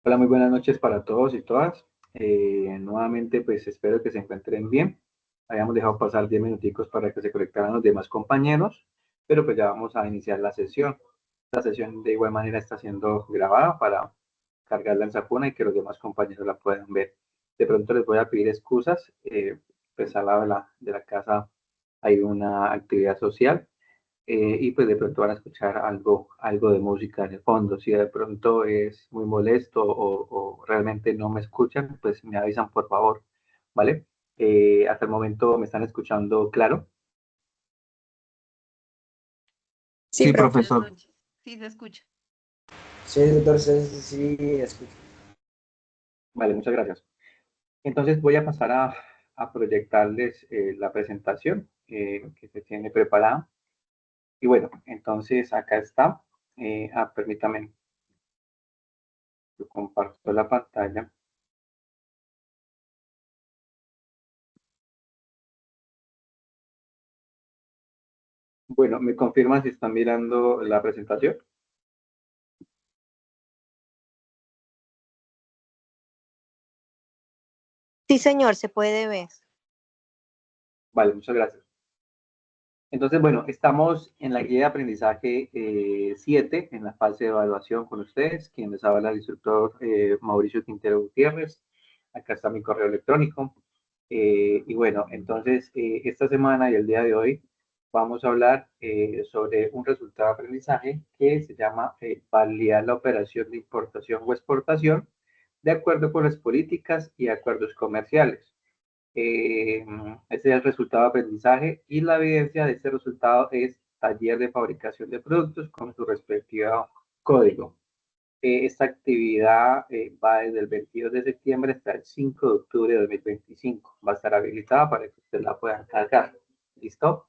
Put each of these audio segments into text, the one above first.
Hola, muy buenas noches para todos y todas. Nuevamente, pues espero que se encuentren bien. Habíamos dejado pasar 10 minuticos para que se conectaran los demás compañeros, pero pues ya vamos a iniciar la sesión. La sesión de igual manera está siendo grabada para cargarla en Sapuna y que los demás compañeros la puedan ver. De pronto les voy a pedir excusas, pues al lado de la casa hay una actividad social y pues de pronto van a escuchar algo de música en el fondo. Si de pronto es muy molesto o realmente no me escuchan, pues me avisan por favor, ¿vale? Hasta el momento me están escuchando claro. Sí, Sí, profe. Buenas profesor. noches. Sí, se escucha. Sí, doctor, sí, escucho. Vale, muchas gracias. Entonces voy a pasar a proyectarles la presentación que se tiene preparada. Y bueno, entonces acá está. Permítame, yo comparto la pantalla. Bueno, ¿me confirman si están mirando la presentación? Sí, señor, se puede ver. Vale, muchas gracias. Entonces, bueno, estamos en la guía de aprendizaje 7, en la fase de evaluación con ustedes, quien les habla el instructor Mauricio Quintero Gutiérrez. Acá está mi correo electrónico. Y bueno, entonces, esta semana y el día de hoy vamos a hablar sobre un resultado de aprendizaje que se llama validar la operación de importación o exportación de acuerdo con las políticas y acuerdos comerciales. Eh, Ese es el resultado de aprendizaje y la evidencia de este resultado es taller de fabricación de productos con su respectivo código. Esta actividad va desde el 22 de septiembre hasta el 5 de octubre de 2025. Va a estar habilitada para que ustedes la puedan cargar. ¿Listo?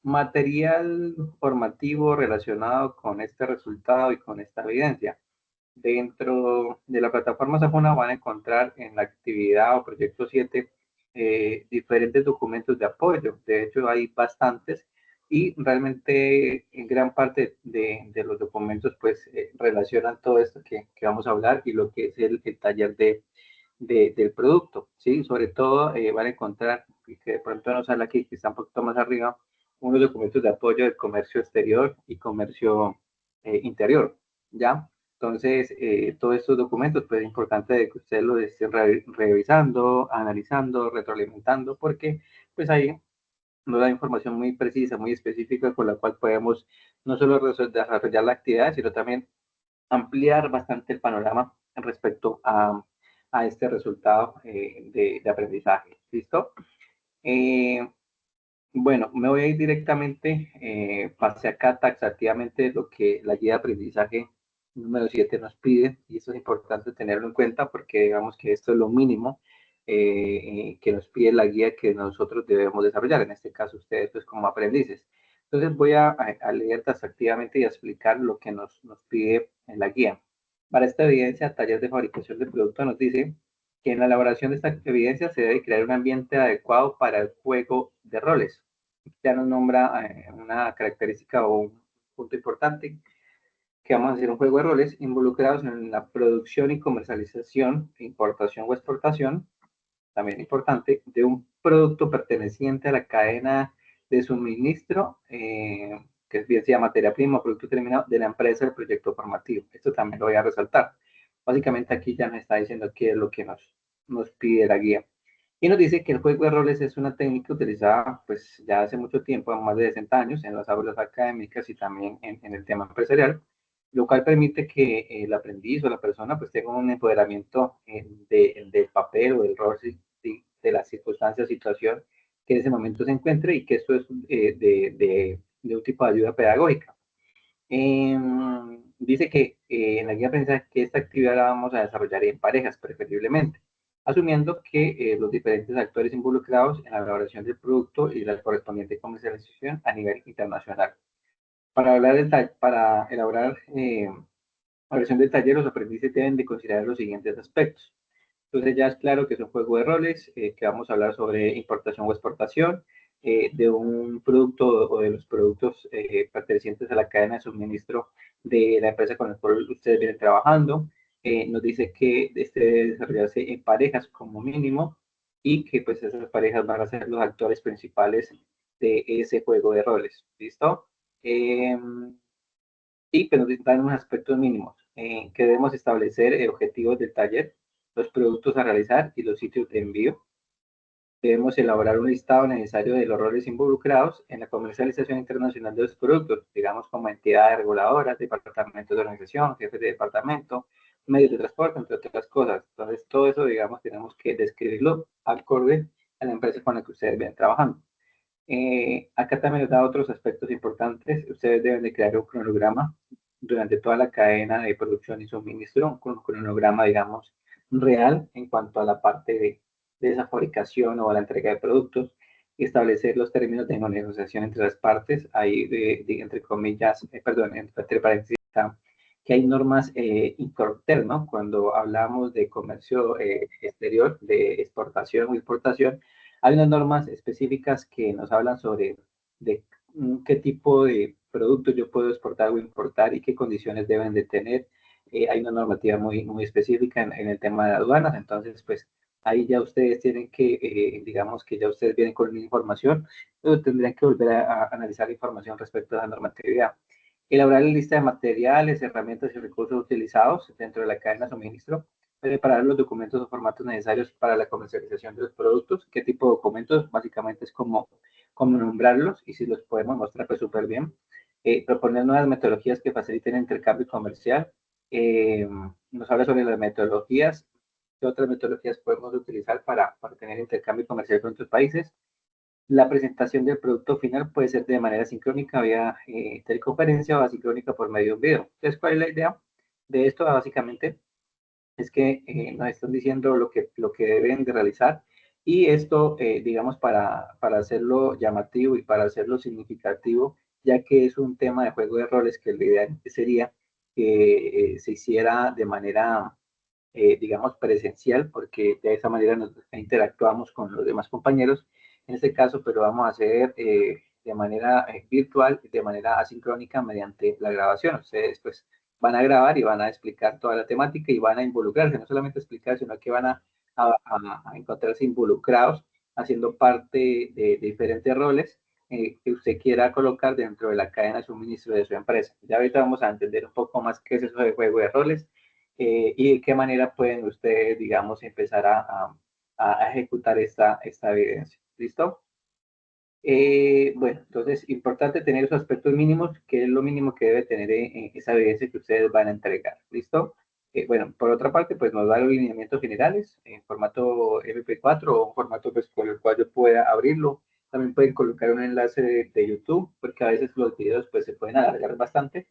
Material formativo relacionado con este resultado y con esta evidencia. Dentro de la plataforma Sapuna van a encontrar en la actividad o proyecto 7 diferentes documentos de apoyo. De hecho, hay bastantes y realmente en gran parte de los documentos pues relacionan todo esto que vamos a hablar y lo que es el taller del producto. ¿Sí? Sobre todo van a encontrar, que de pronto no sale aquí, que está un poquito más arriba, unos documentos de apoyo del comercio exterior y comercio interior. ¿Ya? Entonces, todos estos documentos, pues es importante de que ustedes los estén revisando, analizando, retroalimentando, porque pues ahí nos da información muy precisa, muy específica, con la cual podemos no solo desarrollar la actividad, sino también ampliar bastante el panorama respecto a este resultado de aprendizaje. ¿Listo? Eh, bueno, me voy a ir directamente, pasé acá taxativamente lo que la guía de aprendizaje número 7 nos pide, y esto es importante tenerlo en cuenta porque digamos que esto es lo mínimo que nos pide la guía que nosotros debemos desarrollar, en este caso ustedes pues como aprendices. Entonces voy a leer taxativamente y a explicar lo que nos pide en la guía. Para esta evidencia, taller de fabricación de producto nos dice que en la elaboración de esta evidencia se debe crear un ambiente adecuado para el juego de roles. Ya nos nombra una característica o un punto importante, que vamos a hacer un juego de roles involucrados en la producción y comercialización, importación o exportación, también importante, de un producto perteneciente a la cadena de suministro, que bien sea materia prima o producto terminado de la empresa del proyecto formativo. Esto también lo voy a resaltar. Básicamente aquí ya nos está diciendo qué es lo que nos pide la guía. Y nos dice que el juego de roles es una técnica utilizada pues ya hace mucho tiempo, más de 60 años, en las aulas académicas y también en el tema empresarial, lo cual permite que el aprendiz o la persona pues tenga un empoderamiento del papel o del rol de la circunstancia o situación que en ese momento se encuentre y que esto es de un tipo de ayuda pedagógica. Dice que en la guía de aprendizaje que esta actividad la vamos a desarrollar en parejas, preferiblemente, asumiendo que los diferentes actores involucrados en la elaboración del producto y la correspondiente comercialización a nivel internacional. Para elaborar la versión del taller, los aprendices deben de considerar los siguientes aspectos. Entonces ya es claro que es un juego de roles, que vamos a hablar sobre importación o exportación, de un producto o de los productos pertenecientes a la cadena de suministro de la empresa con la cual ustedes vienen trabajando. Nos dice que este debe desarrollarse en parejas como mínimo y que pues esas parejas van a ser los actores principales de ese juego de roles. ¿Listo? Y pero dan unos aspectos mínimos, que debemos establecer objetivos del taller, los productos a realizar y los sitios de envío. Debemos elaborar un listado necesario de los roles involucrados en la comercialización internacional de los productos, digamos como entidades reguladoras, departamentos de organización, jefes de departamento, medios de transporte, entre otras cosas. Entonces, todo eso, digamos, tenemos que describirlo acorde a la empresa con la que ustedes vienen trabajando. Acá también nos da otros aspectos importantes. Ustedes deben de crear un cronograma durante toda la cadena de producción y suministro, un cronograma, digamos, real en cuanto a la parte de esa fabricación o la entrega de productos, y establecer los términos de negociación entre las partes, ahí entre comillas, perdón, entre paréntesis, que hay normas interno cuando hablamos de comercio exterior, de exportación o importación. Hay unas normas específicas que nos hablan sobre de qué tipo de productos yo puedo exportar o importar y qué condiciones deben de tener. Hay una normativa muy específica en el tema de aduanas, entonces pues ahí ya ustedes tienen que, digamos que ya ustedes vienen con una información, pero tendrían que volver a analizar la información respecto a la normatividad. Elaborar la lista de materiales, herramientas y recursos utilizados dentro de la cadena de suministro. Preparar los documentos o formatos necesarios para la comercialización de los productos. ¿Qué tipo de documentos? Básicamente es como nombrarlos, y si los podemos mostrar, pues súper bien. Proponer nuevas metodologías que faciliten el intercambio comercial. Nos habla sobre las metodologías. ¿Qué otras metodologías podemos utilizar para tener intercambio comercial con otros países? La presentación del producto final puede ser de manera sincrónica vía teleconferencia o asincrónica por medio de un video. Entonces, ¿cuál es la idea de esto? Básicamente es que nos están diciendo lo que deben de realizar, y esto, digamos, para hacerlo llamativo y para hacerlo significativo, ya que es un tema de juego de roles, que la idea sería que se hiciera de manera, digamos, presencial, porque de esa manera nos interactuamos con los demás compañeros en este caso, pero vamos a hacer de manera virtual, de manera asincrónica mediante la grabación. Ustedes pues van a grabar y van a explicar toda la temática y van a involucrarse, no solamente explicar, sino que van a encontrarse involucrados, haciendo parte de diferentes roles que usted quiera colocar dentro de la cadena de suministro de su empresa. Ya ahorita vamos a entender un poco más qué es eso de juego de roles, y de qué manera pueden ustedes, digamos, empezar a ejecutar esta evidencia. ¿Listo? Bueno, entonces, importante tener esos aspectos mínimos, que es lo mínimo que debe tener esa evidencia que ustedes van a entregar. ¿Listo? Bueno, por otra parte, pues nos da los lineamientos generales en formato MP4 o un formato pues, con el cual yo pueda abrirlo. También pueden colocar un enlace de YouTube, porque a veces los videos pues, se pueden alargar bastante,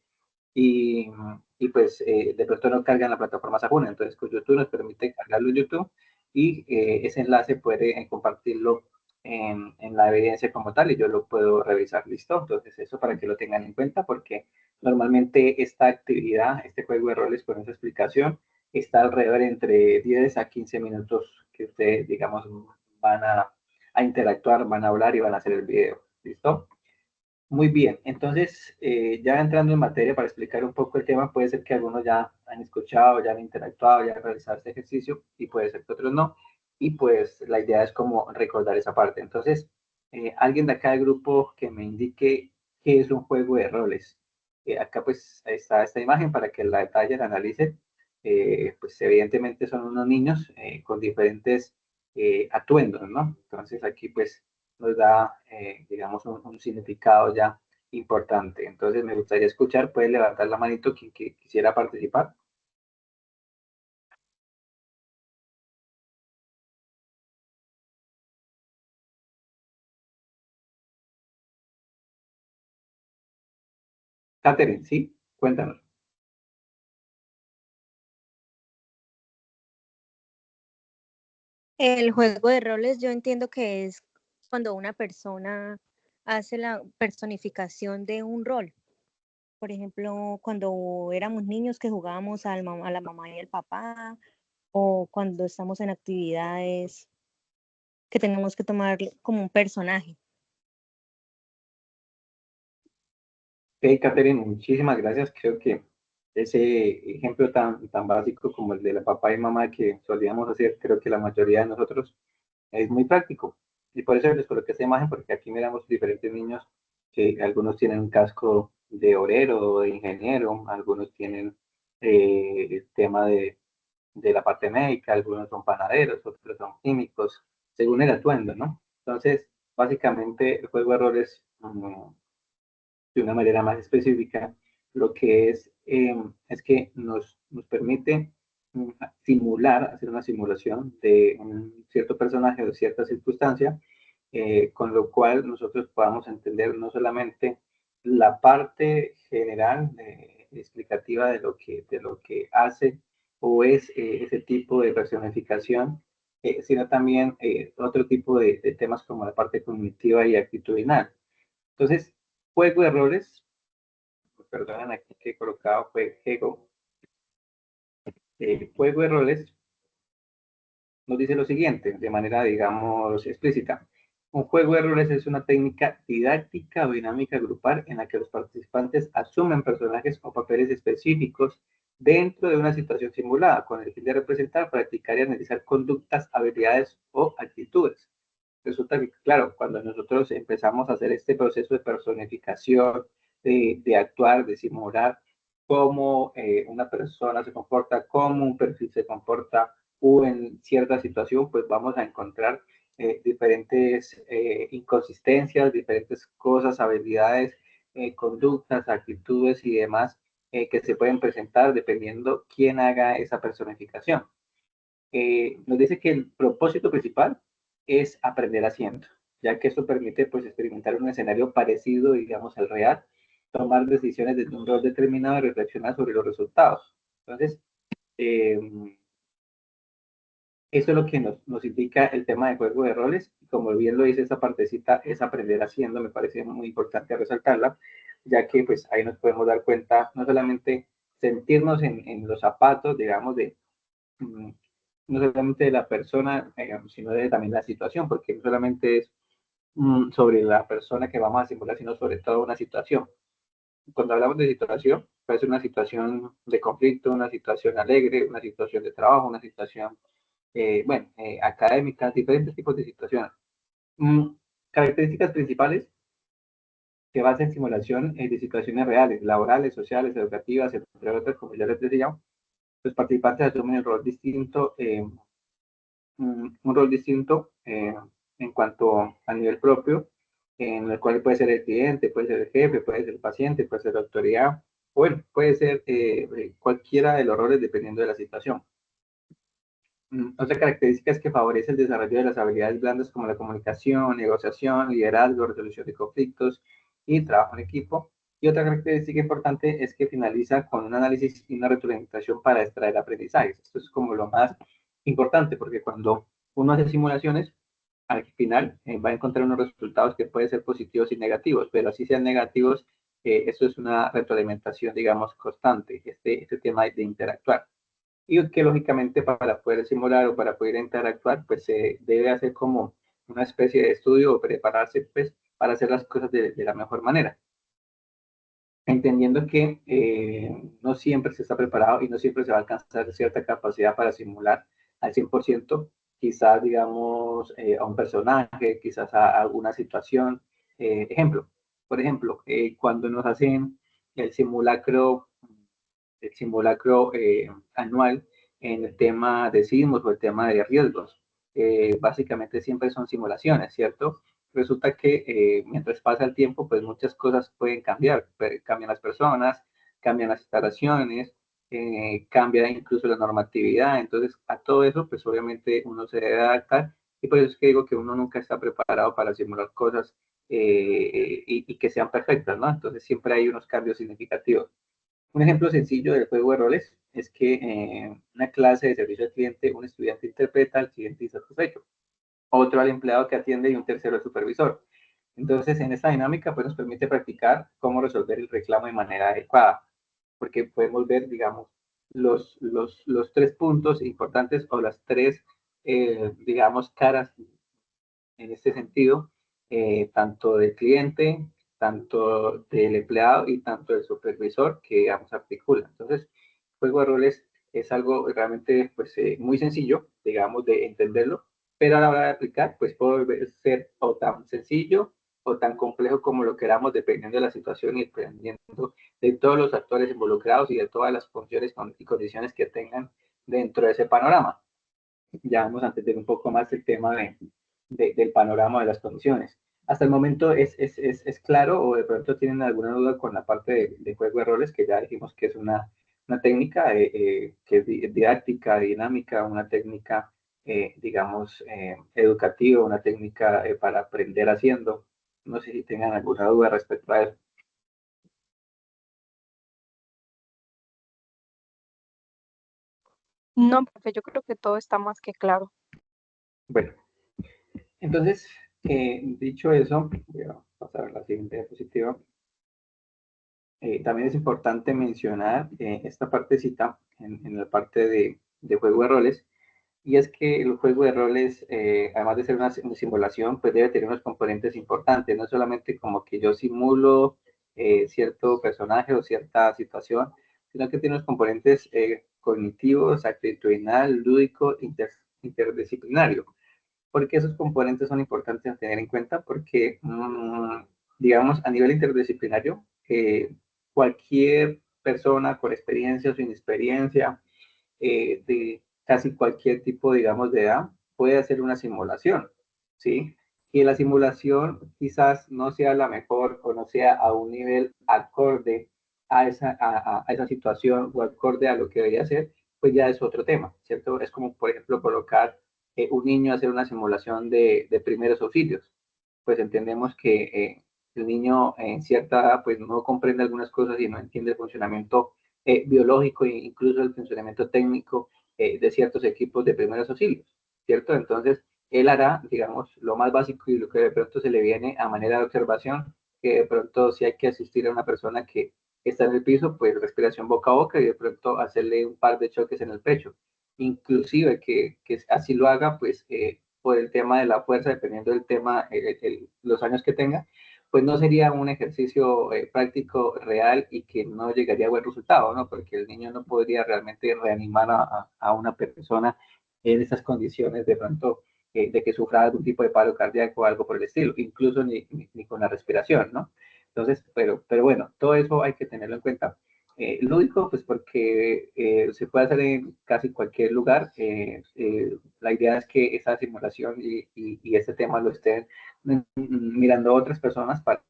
y, y pues de pronto no cargan la plataforma Sajuna. Entonces, con YouTube nos permite cargarlo en YouTube, y ese enlace puede compartirlo en la evidencia como tal, y yo lo puedo revisar. ¿Listo? Entonces, eso para que lo tengan en cuenta, porque normalmente esta actividad, este juego de roles con esa explicación, está alrededor entre 10 a 15 minutos que ustedes, digamos, van a interactuar, van a hablar y van a hacer el video. ¿Listo? Muy bien, entonces ya entrando en materia para explicar un poco el tema, puede ser que algunos ya han escuchado, ya han interactuado, ya han realizado este ejercicio, y puede ser que otros no, y pues la idea es como recordar esa parte. Entonces, alguien de acá del grupo que me indique qué es un juego de roles. Acá pues está esta imagen para que la detalle, la analice. Pues evidentemente son unos niños con diferentes atuendos, ¿no? Entonces aquí pues nos da, digamos, un significado ya importante. Entonces, me gustaría escuchar, puede levantar la manito quien quisiera participar. Catherine, ¿sí? Cuéntanos. El juego de roles yo entiendo que es cuando una persona hace la personificación de un rol. Por ejemplo, cuando éramos niños que jugábamos a la mamá y al papá, o cuando estamos en actividades que tenemos que tomar como un personaje. Ok, Catherine, muchísimas gracias. Creo que ese ejemplo tan básico como el de la papá y mamá que solíamos hacer, creo que la mayoría de nosotros es muy práctico. Y por eso les coloqué esta imagen, porque aquí miramos diferentes niños que algunos tienen un casco de obrero o de ingeniero, algunos tienen el tema de la parte médica, algunos son panaderos, otros son químicos, según el atuendo, ¿no? Entonces, básicamente, el juego de roles de una manera más específica, lo que es que nos permite simular, hacer una simulación de un cierto personaje o de cierta circunstancia, con lo cual nosotros podamos entender no solamente la parte general explicativa de lo que hace o es ese tipo de personificación, sino también otro tipo de temas como la parte cognitiva y actitudinal. Entonces, juego de roles, perdonen aquí que he colocado fue juego, juego de roles nos dice lo siguiente, de manera, digamos, explícita. Un juego de roles es una técnica didáctica o dinámica grupal en la que los participantes asumen personajes o papeles específicos dentro de una situación simulada, con el fin de representar, practicar y analizar conductas, habilidades o actitudes. Resulta que, claro, cuando nosotros empezamos a hacer este proceso de personificación, de actuar, de simular cómo una persona se comporta, cómo un perfil se comporta, o en cierta situación, pues vamos a encontrar diferentes inconsistencias, diferentes cosas, habilidades, conductas, actitudes y demás que se pueden presentar dependiendo quién haga esa personificación. Nos dice que el propósito principal es aprender haciendo, ya que esto permite pues experimentar un escenario parecido, digamos, al real, tomar decisiones desde un rol determinado y reflexionar sobre los resultados. Entonces, eh, eso es lo que nos indica el tema de juego de roles. Como bien lo dice esta partecita, es aprender haciendo, me parece muy importante resaltarla, ya que pues ahí nos podemos dar cuenta, no solamente sentirnos en los zapatos, digamos, de mm, no solamente de la persona, sino de también la situación, porque no solamente es sobre la persona que vamos a simular, sino sobre todo una situación. Cuando hablamos de situación, puede ser una situación de conflicto, una situación alegre, una situación de trabajo, una situación, bueno, académica, diferentes tipos de situaciones. Mm, Características principales que basan en simulación de situaciones reales, laborales, sociales, educativas, entre otras, como ya les decía, los participantes asumen el rol distinto un rol distinto en cuanto a nivel propio, en el cual puede ser el cliente, puede ser el jefe, puede ser el paciente, puede ser la autoridad, o bueno, puede ser cualquiera de los roles dependiendo de la situación. Otra característica es que favorece el desarrollo de las habilidades blandas como la comunicación, negociación, liderazgo, resolución de conflictos y trabajo en equipo. Y otra característica importante es que finaliza con un análisis y una retroalimentación para extraer aprendizajes. Esto es como lo más importante porque cuando uno hace simulaciones, al final va a encontrar unos resultados que pueden ser positivos y negativos, pero así sean negativos, eso es una retroalimentación, digamos, constante, este tema de interactuar y que lógicamente para poder simular o para poder interactuar, pues se debe hacer como una especie de estudio o prepararse pues para hacer las cosas de la mejor manera, entendiendo que no siempre se está preparado y no siempre se va a alcanzar cierta capacidad para simular al 100%, quizás digamos a un personaje, quizás a alguna situación. Ejemplo, por ejemplo, cuando nos hacen el simulacro el simulacro anual en el tema de sismos o el tema de riesgos. Básicamente siempre son simulaciones, ¿cierto? Resulta que mientras pasa el tiempo, pues muchas cosas pueden cambiar. Cambian las personas, cambian las instalaciones, cambia incluso la normatividad. Entonces, a todo eso, pues obviamente uno se debe adaptar. Y por eso es que digo que uno nunca está preparado para simular cosas y que sean perfectas, ¿no? Entonces, siempre hay unos cambios significativos. Un ejemplo sencillo del juego de roles es que en una clase de servicio al cliente, un estudiante interpreta al cliente insatisfecho, otro al empleado que atiende y un tercero al supervisor. Entonces, en esta dinámica pues, nos permite practicar cómo resolver el reclamo de manera adecuada, porque podemos ver, digamos, los tres puntos importantes o las tres, digamos, caras en este sentido, tanto del cliente, tanto del empleado y tanto del supervisor que, digamos, articula. Entonces, juego de roles es algo realmente, pues, muy sencillo, digamos, de entenderlo, pero a la hora de aplicar, pues, puede ser o tan sencillo o tan complejo como lo queramos, dependiendo de la situación y dependiendo de todos los actores involucrados y de todas las funciones y condiciones que tengan dentro de ese panorama. Ya vamos a entender un poco más el tema del panorama de las condiciones. Hasta el momento es claro, o de pronto tienen alguna duda con la parte de juego de roles, que ya dijimos que es una técnica que es didáctica, dinámica, una técnica, digamos, educativa, una técnica para aprender haciendo. No sé si tengan alguna duda respecto a eso. No, profe, yo creo que todo está más que claro. Bueno, entonces, dicho eso, voy a pasar a la siguiente diapositiva. También es importante mencionar esta partecita en la parte de juego de roles, y es que el juego de roles, además de ser una simulación, pues debe tener unos componentes importantes, no solamente como que yo simulo cierto personaje o cierta situación, sino que tiene unos componentes cognitivos, actitudinal, lúdico, interdisciplinario. ¿Por qué esos componentes son importantes a tener en cuenta? Porque, digamos, a nivel interdisciplinario, cualquier persona con experiencia o sin experiencia, de casi cualquier tipo, digamos, de edad, puede hacer una simulación, ¿sí? Y la simulación quizás no sea la mejor o no sea a un nivel acorde a esa situación o acorde a lo que debería ser, pues ya es otro tema, ¿cierto? Es como, por ejemplo, colocar un niño a hacer una simulación de primeros auxilios. Pues entendemos que el niño en cierta edad pues no comprende algunas cosas y no entiende el funcionamiento biológico e incluso el funcionamiento técnico de ciertos equipos de primeros auxilios, ¿cierto? Entonces, él hará, digamos, lo más básico y lo que de pronto se le viene a manera de observación, que de pronto si hay que asistir a una persona que está en el piso, pues respiración boca a boca y de pronto hacerle un par de choques en el pecho. Inclusive que así lo haga, pues por el tema de la fuerza, dependiendo del tema, los años que tenga, pues no sería un ejercicio práctico real y que no llegaría a buen resultado, ¿no? Porque el niño no podría realmente reanimar a una persona en esas condiciones de pronto de que sufra algún tipo de paro cardíaco o algo por el estilo, incluso ni con la respiración, ¿no? Entonces, pero bueno, todo eso hay que tenerlo en cuenta. Lúdico, pues porque se puede hacer en casi cualquier lugar. La idea es que esa simulación y este tema lo estén mirando a otras personas para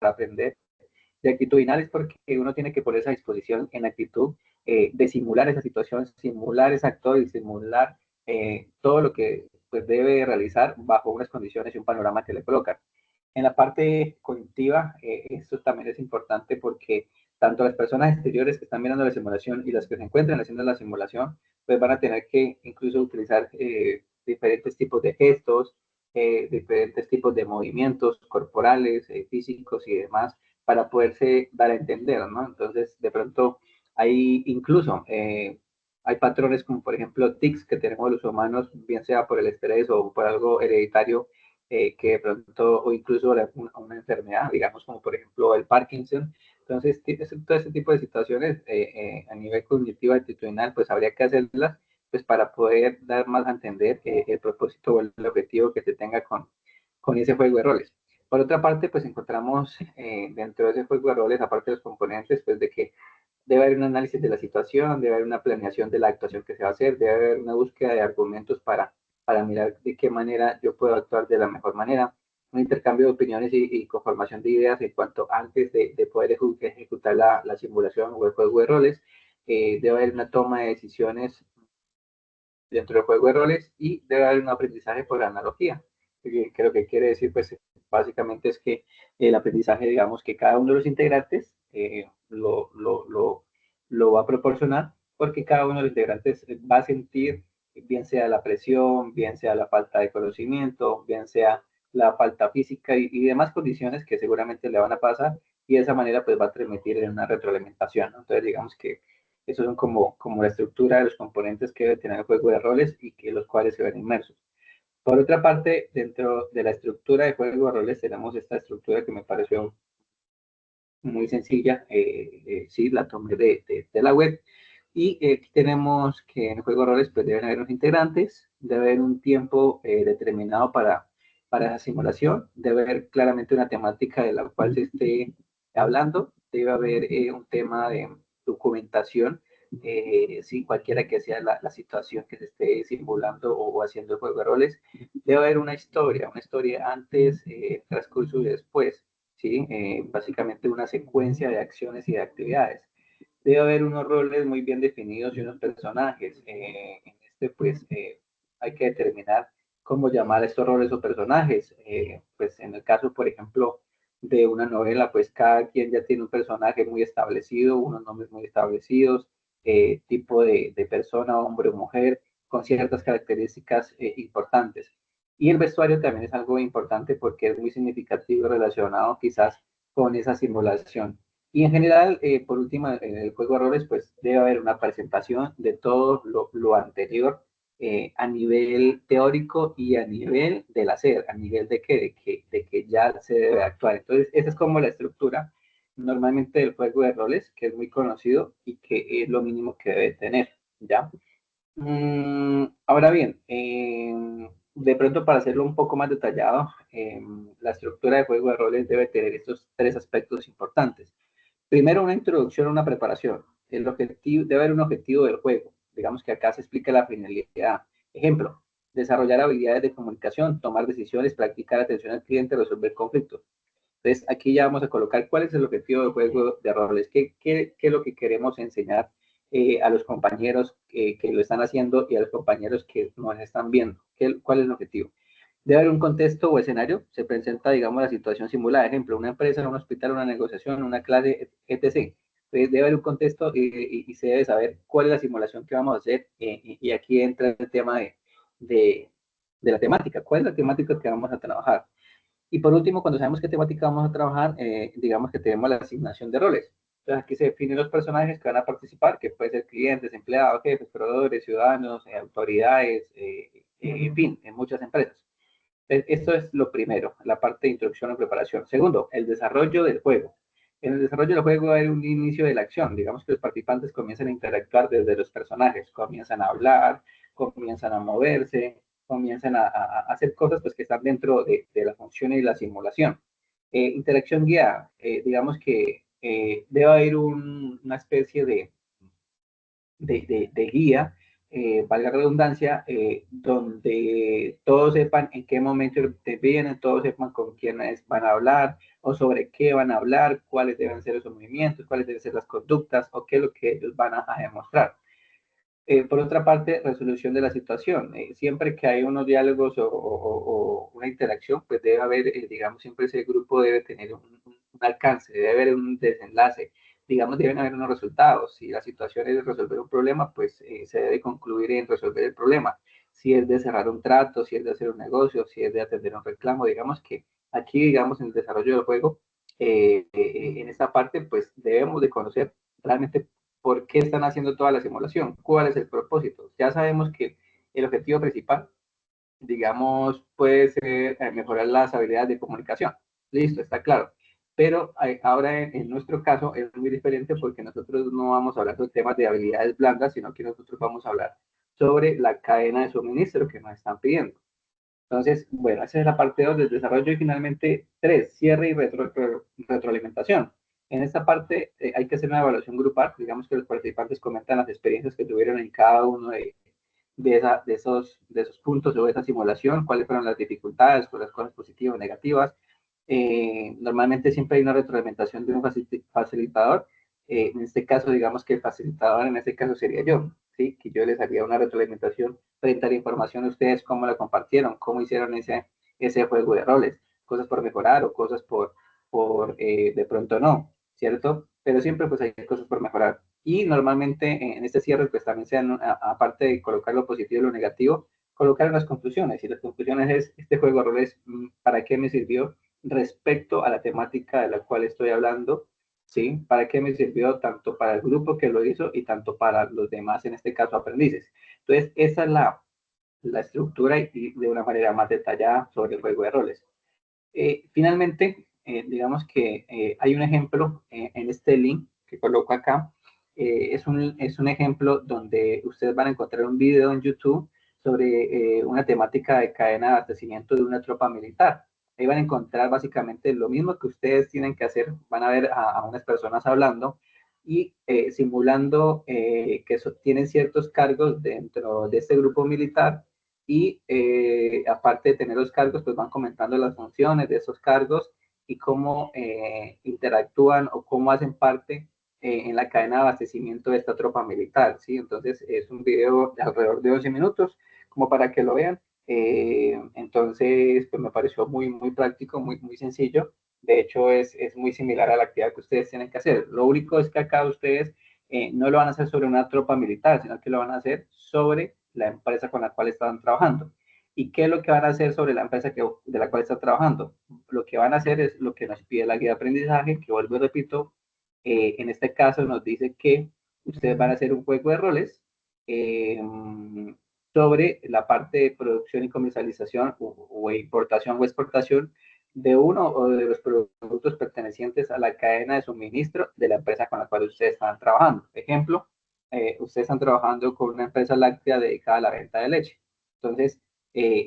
aprender. De actitudinal es porque uno tiene que ponerse a disposición en actitud de simular esa situación, simular ese actor y simular todo lo que pues, debe realizar bajo unas condiciones y un panorama que le colocan. En la parte cognitiva, esto también es importante porque tanto las personas exteriores que están mirando la simulación y las que se encuentran haciendo la simulación, pues van a tener que incluso utilizar diferentes tipos de gestos, diferentes tipos de movimientos corporales, físicos y demás, para poderse dar a entender, ¿no? Entonces, de pronto, hay incluso, hay patrones como, por ejemplo, tics que tenemos los humanos, bien sea por el estrés o por algo hereditario, que de pronto, o incluso una enfermedad, digamos, como por ejemplo el Parkinson. Entonces, todo este tipo de situaciones a nivel cognitivo actitudinal, pues habría que hacerlas pues para poder dar más a entender el propósito o el objetivo que se tenga con ese juego de roles. Por otra parte, pues encontramos dentro de ese juego de roles, aparte de los componentes, pues de que debe haber un análisis de la situación, debe haber una planeación de la actuación que se va a hacer, debe haber una búsqueda de argumentos para mirar de qué manera yo puedo actuar de la mejor manera, un intercambio de opiniones y conformación de ideas en cuanto antes de poder ejecutar la simulación o el juego de roles, debe haber una toma de decisiones dentro del juego de roles y debe haber un aprendizaje por analogía. Creo que quiere decir, pues, básicamente es que el aprendizaje, digamos, que cada uno de los integrantes lo va a proporcionar porque cada uno de los integrantes va a sentir, bien sea la presión, bien sea la falta de conocimiento, bien sea la falta física y demás condiciones que seguramente le van a pasar y de esa manera pues va a transmitir en una retroalimentación, ¿no? Entonces digamos que esos son como la estructura de los componentes que debe tener el juego de roles y que los cuales se ven inmersos. Por otra parte, dentro de la estructura de juego de roles tenemos esta estructura que me pareció muy sencilla, sí, la tomé de la web. Y aquí tenemos que en el juego de roles pues deben haber unos integrantes, debe haber un tiempo determinado para esa simulación, debe haber claramente una temática de la cual se esté hablando, debe haber un tema de documentación, sí, cualquiera que sea la situación que se esté simulando o haciendo el juego de roles, debe haber una historia antes, transcurso y después, ¿sí? Básicamente una secuencia de acciones y de actividades. Debe haber unos roles muy bien definidos y unos personajes. En este, pues, hay que determinar cómo llamar a estos roles o personajes. Pues, en el caso, por ejemplo, de una novela, pues cada quien ya tiene un personaje muy establecido, unos nombres muy establecidos, tipo de persona, hombre o mujer, con ciertas características importantes. Y el vestuario también es algo importante porque es muy significativo relacionado quizás con esa simulación. Y en general, por último, en el juego de roles, pues debe haber una presentación de todo lo anterior a nivel teórico y a nivel del hacer, a nivel de que ya se debe actuar. Entonces, esa es como la estructura normalmente del juego de roles, que es muy conocido y que es lo mínimo que debe tener, ¿ya? Ahora bien, de pronto para hacerlo un poco más detallado, la estructura de juego de roles debe tener estos tres aspectos importantes. Primero, una introducción, una preparación. El objetivo, debe haber un objetivo del juego. Digamos que acá se explica la finalidad. Ejemplo, desarrollar habilidades de comunicación, tomar decisiones, practicar atención al cliente, resolver conflictos. Entonces, aquí ya vamos a colocar cuál es el objetivo del juego de roles, qué es lo que queremos enseñar a los compañeros que lo están haciendo y a los compañeros que nos están viendo. ¿Cuál es el objetivo? Debe haber un contexto o escenario, se presenta, digamos, la situación simulada, ejemplo, una empresa, un hospital, una negociación, una clase, etc. Entonces, debe haber un contexto y se debe saber cuál es la simulación que vamos a hacer, y aquí entra el tema de, de la temática, cuál es la temática que vamos a trabajar. Y por último, cuando sabemos qué temática vamos a trabajar, digamos que tenemos la asignación de roles. Entonces, aquí se definen los personajes que van a participar, que pueden ser clientes, empleados, jefes, proveedores, ciudadanos, autoridades, en fin, en muchas empresas. Esto es lo primero, la parte de introducción o preparación. Segundo, el desarrollo del juego. En el desarrollo del juego hay un inicio de la acción. Digamos que los participantes comienzan a interactuar desde los personajes, comienzan a hablar, comienzan a moverse, comienzan a hacer cosas pues, que están dentro de la función y la simulación. Interacción guiada. Digamos que debe haber una especie de guía, valga la redundancia, donde todos sepan en qué momento vienen, todos sepan con quiénes van a hablar o sobre qué van a hablar, cuáles deben ser esos movimientos, cuáles deben ser las conductas o qué es lo que ellos van a demostrar. Por otra parte, resolución de la situación. Siempre que hay unos diálogos o una interacción, pues debe haber, digamos, siempre ese grupo debe tener un alcance, debe haber un desenlace, digamos, deben haber unos resultados. Si la situación es resolver un problema, pues se debe concluir en resolver el problema. Si es de cerrar un trato, si es de hacer un negocio, si es de atender un reclamo, digamos que aquí, digamos, en el desarrollo del juego, en esta parte, pues debemos de conocer realmente por qué están haciendo toda la simulación, cuál es el propósito. Ya sabemos que el objetivo principal, digamos, puede ser mejorar las habilidades de comunicación. Listo, está claro. Pero ahora en nuestro caso es muy diferente porque nosotros no vamos a hablar de temas de habilidades blandas, sino que nosotros vamos a hablar sobre la cadena de suministro que nos están pidiendo. Entonces, bueno, esa es la parte 2 del desarrollo y finalmente 3, cierre y retroalimentación. En esta parte hay que hacer una evaluación grupal, digamos que los participantes comentan las experiencias que tuvieron en cada uno de esos puntos o de esa simulación, cuáles fueron las dificultades, las cosas positivas o negativas. Normalmente siempre hay una retroalimentación de un facilitador. En este caso, digamos que el facilitador en este caso sería yo, ¿sí? Que yo les haría una retroalimentación frente a la información de ustedes, cómo la compartieron, cómo hicieron ese juego de roles, cosas por mejorar o cosas por de pronto no, ¿cierto? Pero siempre pues hay cosas por mejorar. Y normalmente en este cierre pues también sean, aparte de colocar lo positivo y lo negativo, colocar las conclusiones. Y las conclusiones es, este juego de roles, ¿para qué me sirvió respecto a la temática de la cual estoy hablando? ¿Sí? ¿Para qué me sirvió tanto para el grupo que lo hizo y tanto para los demás, en este caso aprendices? Entonces, esa es la estructura y de una manera más detallada sobre el juego de roles. Finalmente, digamos que hay un ejemplo en este link que coloco acá. Es un ejemplo donde ustedes van a encontrar un video en YouTube sobre una temática de cadena de abastecimiento de una tropa militar. Ahí van a encontrar básicamente lo mismo que ustedes tienen que hacer. Van a ver a unas personas hablando y simulando que tienen ciertos cargos dentro de este grupo militar y aparte de tener los cargos, pues van comentando las funciones de esos cargos y cómo interactúan o cómo hacen parte en la cadena de abastecimiento de esta tropa militar, ¿sí? Entonces es un video de alrededor de 11 minutos, como para que lo vean. Entonces, pues me pareció muy práctico, muy sencillo. De hecho, es muy similar a la actividad que ustedes tienen que hacer. Lo único es que acá ustedes no lo van a hacer sobre una tropa militar, sino que lo van a hacer sobre la empresa con la cual están trabajando. ¿Y qué es lo que van a hacer sobre la empresa de la cual están trabajando? Lo que van a hacer es lo que nos pide la guía de aprendizaje, que vuelvo y repito, en este caso nos dice que ustedes van a hacer un juego de roles eh, sobre la parte de producción y comercialización o importación o exportación de uno o de los productos pertenecientes a la cadena de suministro de la empresa con la cual ustedes están trabajando. Ejemplo, ustedes están trabajando con una empresa láctea dedicada a la venta de leche. Entonces,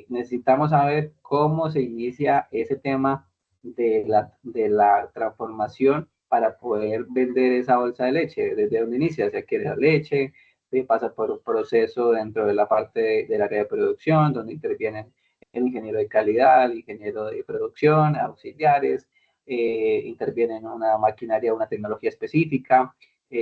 necesitamos saber cómo se inicia ese tema de la transformación para poder vender esa bolsa de leche, desde donde inicia, se adquiere la leche, pasa por un proceso dentro de la parte del área de producción, donde intervienen el ingeniero de calidad, el ingeniero de producción, auxiliares, intervienen una maquinaria, una tecnología específica,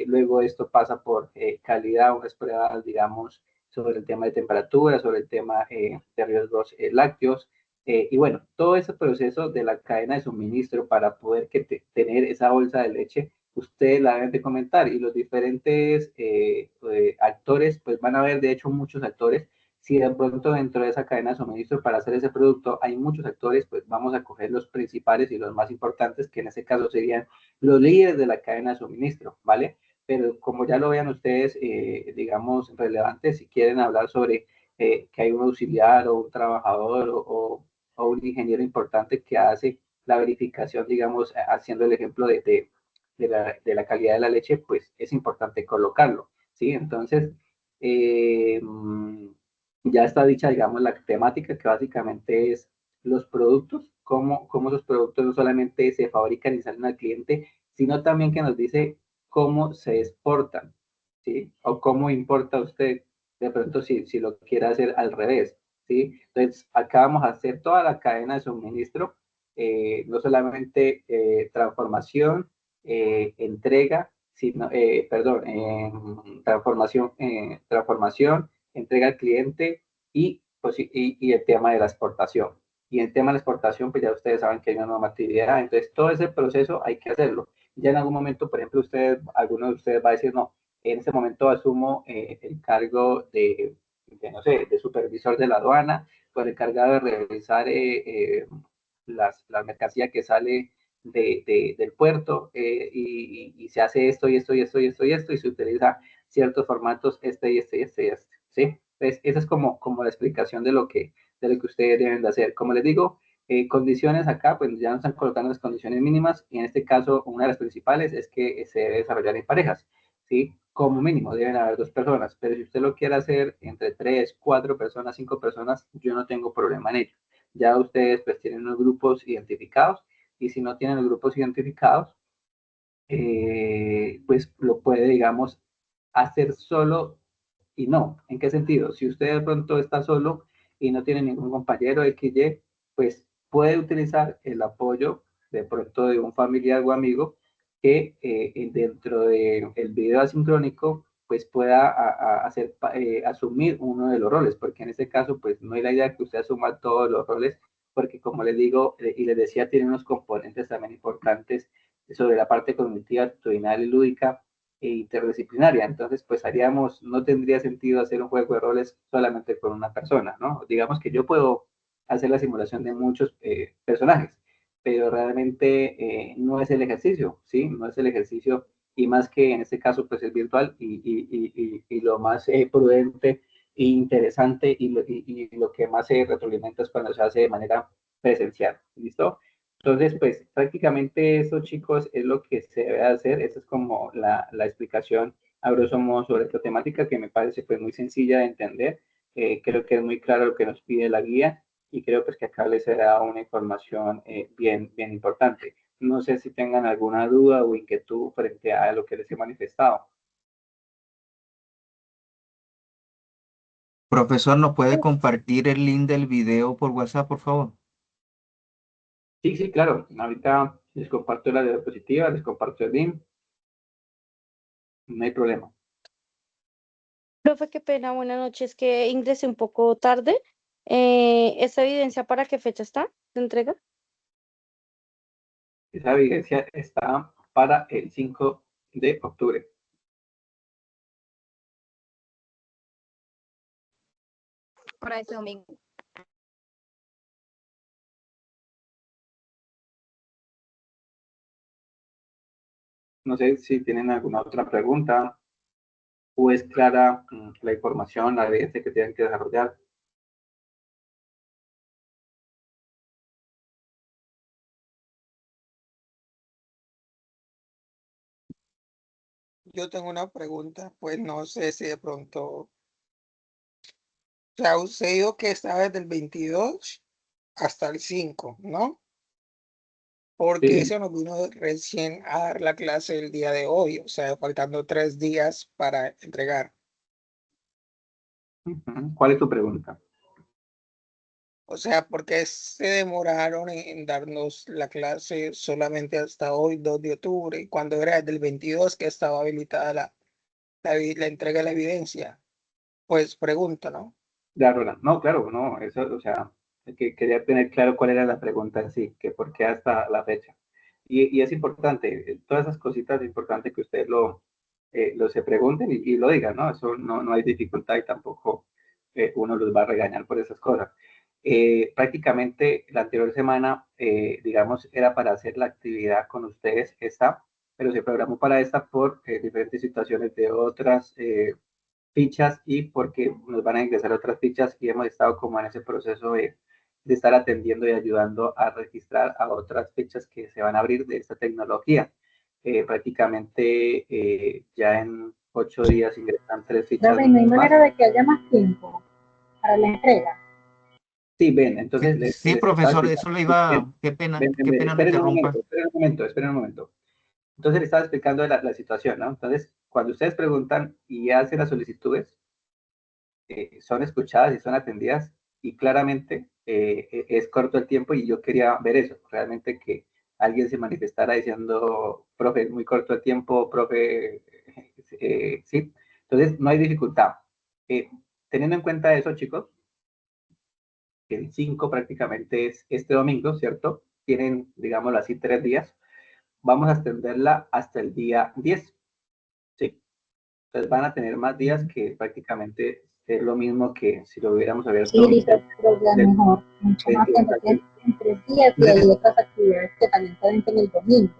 luego esto pasa por calidad, unas pruebas, digamos, sobre el tema de temperatura, sobre el tema de riesgos lácteos, y bueno, todo ese proceso de la cadena de suministro para poder tener esa bolsa de leche, ustedes la deben de comentar y los diferentes actores, pues van a haber de hecho muchos actores. Si de pronto dentro de esa cadena de suministro para hacer ese producto hay muchos actores, pues vamos a coger los principales y los más importantes, que en ese caso serían los líderes de la cadena de suministro, ¿vale? Pero como ya lo vean ustedes, digamos, relevante, si quieren hablar sobre que hay un auxiliar o un trabajador o un ingeniero importante que hace la verificación, digamos, haciendo el ejemplo de la calidad de la leche, pues es importante colocarlo, ¿sí? Entonces, ya está dicha, digamos, la temática que básicamente es los productos, cómo esos productos no solamente se fabrican y salen al cliente, sino también que nos dice cómo se exportan, ¿sí? O cómo importa usted, de pronto si lo quiere hacer al revés, ¿sí? Entonces, acá vamos a hacer toda la cadena de suministro, no solamente transformación, entrega, sino, perdón, transformación, entrega al cliente pues, y el tema de la exportación. Y el tema de la exportación, pues ya ustedes saben que hay una normatividad, entonces todo ese proceso hay que hacerlo. Ya en algún momento, por ejemplo, alguno de ustedes va a decir, no, en ese momento asumo el cargo no sé, de supervisor de la aduana, por el encargado de revisar la mercancía que sale del puerto y se hace esto y esto y esto y esto y esto y se utiliza ciertos formatos ¿sí? Entonces, esa es como la explicación de lo que ustedes deben de hacer. Como les digo, condiciones acá, pues ya nos están colocando las condiciones mínimas y en este caso una de las principales es que se debe desarrollar en parejas, ¿sí? Como mínimo deben haber 2 personas, pero si usted lo quiere hacer entre 3, 4 personas, 5 personas, yo no tengo problema en ello. Ya ustedes pues tienen unos grupos identificados y si no tienen los grupos identificados, pues lo puede, digamos, hacer solo y no. ¿En qué sentido? Si usted de pronto está solo y no tiene ningún compañero XY, pues puede utilizar el apoyo de pronto de un familiar o amigo que dentro del video asincrónico pues pueda asumir uno de los roles, porque en este caso pues no hay la idea que usted asuma todos los roles, porque como les digo y les decía, tiene unos componentes también importantes sobre la parte cognitiva, actitudinal y lúdica e interdisciplinaria. Entonces, pues no tendría sentido hacer un juego de roles solamente con una persona, ¿no? Digamos que yo puedo hacer la simulación de muchos personajes, pero realmente no es el ejercicio, ¿sí? No es el ejercicio y más que en este caso, pues es virtual y lo más prudente e interesante y lo que más se retroalimenta es cuando se hace de manera presencial, ¿listo? Entonces, pues prácticamente eso, chicos, es lo que se debe hacer. Esa es como la explicación a grosso modo sobre esta temática que me parece pues muy sencilla de entender. Creo que es muy claro lo que nos pide la guía y creo pues que acá les será una información bien importante. No sé si tengan alguna duda o inquietud frente a lo que les he manifestado. Profesor, ¿nos puede compartir el link del video por WhatsApp, por favor? Sí, sí, claro. Ahorita les comparto la diapositiva, les comparto el link, no hay problema. Profe, qué pena, buenas noches, que ingresé un poco tarde. ¿Esa evidencia para qué fecha está de entrega? Esa evidencia está para el 5 de octubre. Para ese domingo. No sé si tienen alguna otra pregunta o es clara la información, la evidencia que tienen que desarrollar. Yo tengo una pregunta, pues no sé si de pronto, o sea, usted dijo que estaba desde el 22 hasta el 5, ¿no? Porque Sí. eso nos vino recién a dar la clase el día de hoy, o sea, faltando 3 días para entregar. Ujú. ¿Cuál es tu pregunta? O sea, ¿por qué se demoraron en darnos la clase solamente hasta hoy, 2 de octubre, cuando era desde el 22 que estaba habilitada la entrega de la evidencia? Pues pregunta, ¿no? Ya, Roland. No, claro, no, eso, o sea, que quería tener claro cuál era la pregunta en sí, que por qué hasta la fecha. Y es importante, todas esas cositas es importante que ustedes lo se pregunten y lo digan, ¿no? Eso no hay dificultad y tampoco uno los va a regañar por esas cosas. Prácticamente la anterior semana, digamos, era para hacer la actividad con ustedes esta, pero se programó para esta por diferentes situaciones de otras fichas y porque nos van a ingresar otras fichas y hemos estado como en ese proceso de estar atendiendo y ayudando a registrar a otras fichas que se van a abrir de esta tecnología. Prácticamente ya en 8 días ingresan 3 fichas Profe, ¿no hay más. manera de que haya más tiempo para la entrega? Sí, ven, Sí, entonces sí, les estaba profesor, explicando. eso le Ven, iba, qué ven, pena lo interrumpa. esperen un momento. Entonces le estaba explicando la situación, ¿no? Entonces, cuando ustedes preguntan y hacen las solicitudes, son escuchadas y son atendidas y claramente es corto el tiempo y yo quería ver eso, realmente que alguien se manifestara diciendo, profe, es muy corto el tiempo, profe, sí, entonces no hay dificultad. Eh, Teniendo en cuenta eso, chicos, que el 5 prácticamente es este domingo, ¿cierto? Tienen, digámoslo así, 3 días. Vamos a extenderla hasta el día 10, ¿sí? Entonces van a tener más días que prácticamente es lo mismo que si lo hubiéramos Sí, abierto listo, pero ya del mejor, mucho más 22 tiempo, al que 10. en 3 días y hay otras actividades que también pueden tener el domingo.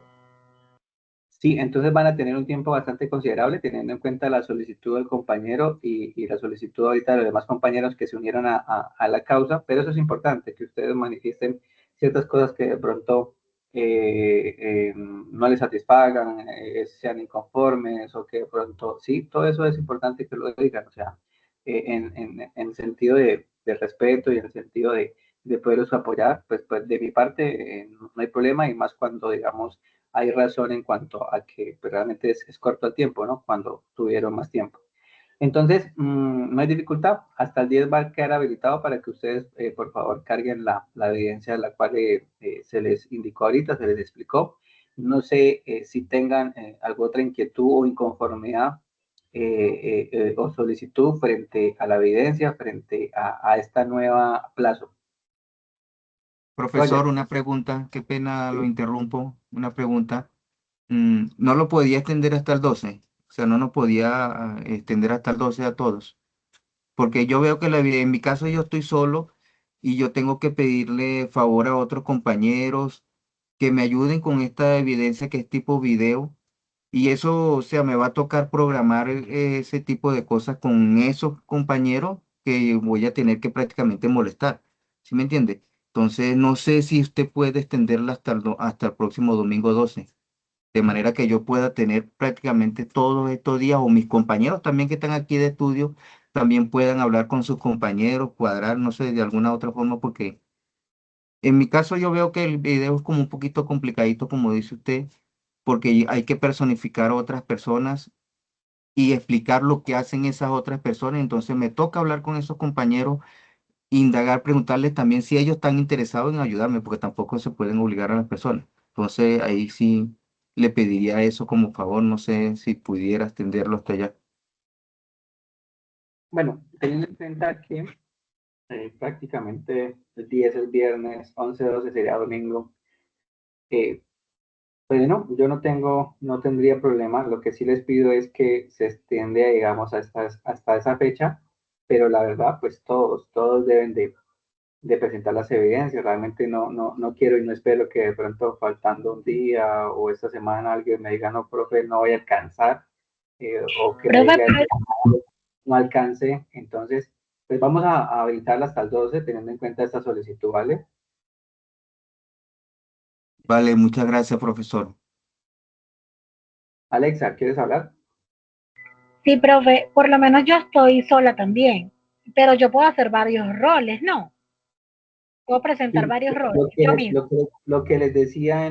Sí, entonces van a tener un tiempo bastante considerable teniendo en cuenta la solicitud del compañero y la solicitud ahorita de los demás compañeros que se unieron a la causa, pero eso es importante, que ustedes manifiesten ciertas cosas que de pronto no les satisfagan, sean inconformes o que de pronto, sí, todo eso es importante que lo digan, o sea, en el sentido de respeto y en el sentido de poderlos apoyar, pues de mi parte no hay problema y más cuando, digamos, hay razón en cuanto a que pues, realmente es corto el tiempo, ¿no? Cuando tuvieron más tiempo. Entonces, no hay dificultad. Hasta el 10 va a quedar habilitado para que ustedes, por favor, carguen la evidencia de la cual se les indicó ahorita, se les explicó. No sé si tengan alguna otra inquietud o inconformidad o solicitud frente a la evidencia, frente a esta nueva plazo. Profesor, Roger. una pregunta, qué pena lo Sí. interrumpo, una pregunta. ¿No lo podía extender hasta el 12? O sea, no nos podía extender hasta el 12 a todos. Porque yo veo que en mi caso yo estoy solo y yo tengo que pedirle favor a otros compañeros que me ayuden con esta evidencia que es tipo video. Y eso, o sea, me va a tocar programar ese tipo de cosas con esos compañeros que voy a tener que prácticamente molestar. ¿Sí me entiende? Entonces, no sé si usted puede extenderla hasta el próximo domingo 12, de manera que yo pueda tener prácticamente todos estos días, o mis compañeros también que están aquí de estudio, también puedan hablar con sus compañeros, cuadrar, no sé, de alguna otra forma, porque en mi caso yo veo que el video es como un poquito complicadito, como dice usted, porque hay que personificar a otras personas y explicar lo que hacen esas otras personas. Entonces me toca hablar con esos compañeros, indagar, preguntarles también si ellos están interesados en ayudarme, porque tampoco se pueden obligar a las personas. Entonces ahí sí le pediría eso como favor, no sé si pudiera extenderlo hasta allá. Bueno, teniendo en cuenta que prácticamente el 10 es viernes, 11, 12 sería domingo, eh, pues no, yo no tendría problema. Lo que sí les pido es que se extiende, digamos, hasta esa fecha, pero la verdad, pues todos deben de presentar las evidencias. Realmente no quiero y no espero que de pronto faltando un día o esta semana alguien me diga, no, profe, no voy a alcanzar, o que me Profe, diga, no alcance. Entonces, pues vamos a habilitarla hasta el 12 teniendo en cuenta esta solicitud, ¿vale? Vale, muchas gracias, profesor. Alexa, ¿quieres hablar? sí, profe, por lo menos yo estoy sola también, pero yo puedo hacer varios roles, ¿no? Puedo presentar Sí, varios roles, yo mismo. lo que les decía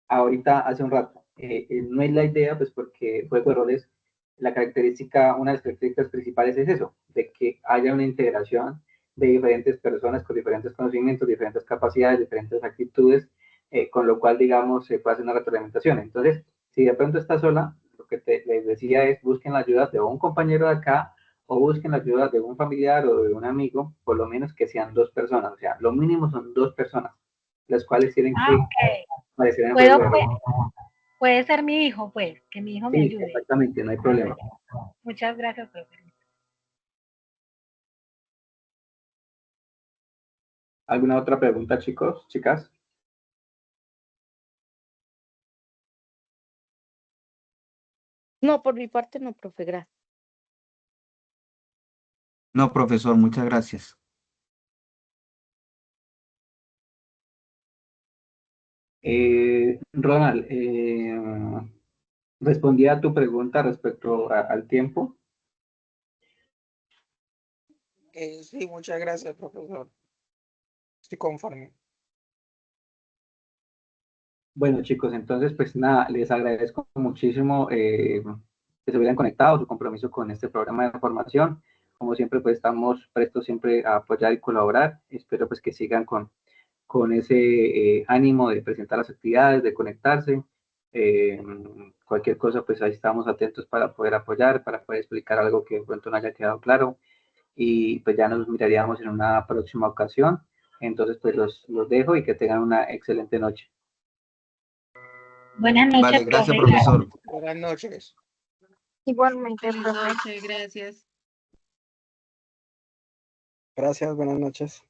ahorita hace un rato, no es la idea, pues porque juego de roles, una de las características principales es eso, de que haya una integración de diferentes personas con diferentes conocimientos, diferentes capacidades, diferentes actitudes, con lo cual, digamos, se puede hacer una retroalimentación. Entonces, si de pronto está sola, lo que les decía es busquen la ayuda de un compañero de acá o busquen la ayuda de un familiar o de un amigo, por lo menos que sean dos personas, o sea, lo mínimo son dos personas, las cuales tienen Ah, que ok. aparecer en Puedo, juego de rol. puede ser mi hijo, pues, que mi hijo me Sí, ayude. exactamente, no hay problema. Muchas gracias, profe. ¿Alguna otra pregunta, chicos, chicas? No, por mi parte no, profe, gracias. No, profesor, muchas gracias. Ronald, respondí a tu pregunta respecto al tiempo. Sí, muchas gracias, profesor. Estoy conforme. Bueno, chicos, entonces, pues nada, les agradezco muchísimo que se hubieran conectado, su compromiso con este programa de formación. Como siempre, pues estamos prestos siempre a apoyar y colaborar. Espero pues que sigan con ese ánimo de presentar las actividades, de conectarse. Eh, Cualquier cosa, pues ahí estamos atentos para poder apoyar, para poder explicar algo que de pronto no haya quedado claro. Y pues ya nos miraríamos en una próxima ocasión. Entonces, pues los dejo y que tengan una excelente noche. Buenas noches, Vale, gracias, profe. profesor. Buenas noches. Igualmente, Feliz profe. noche, gracias. Gracias, buenas noches.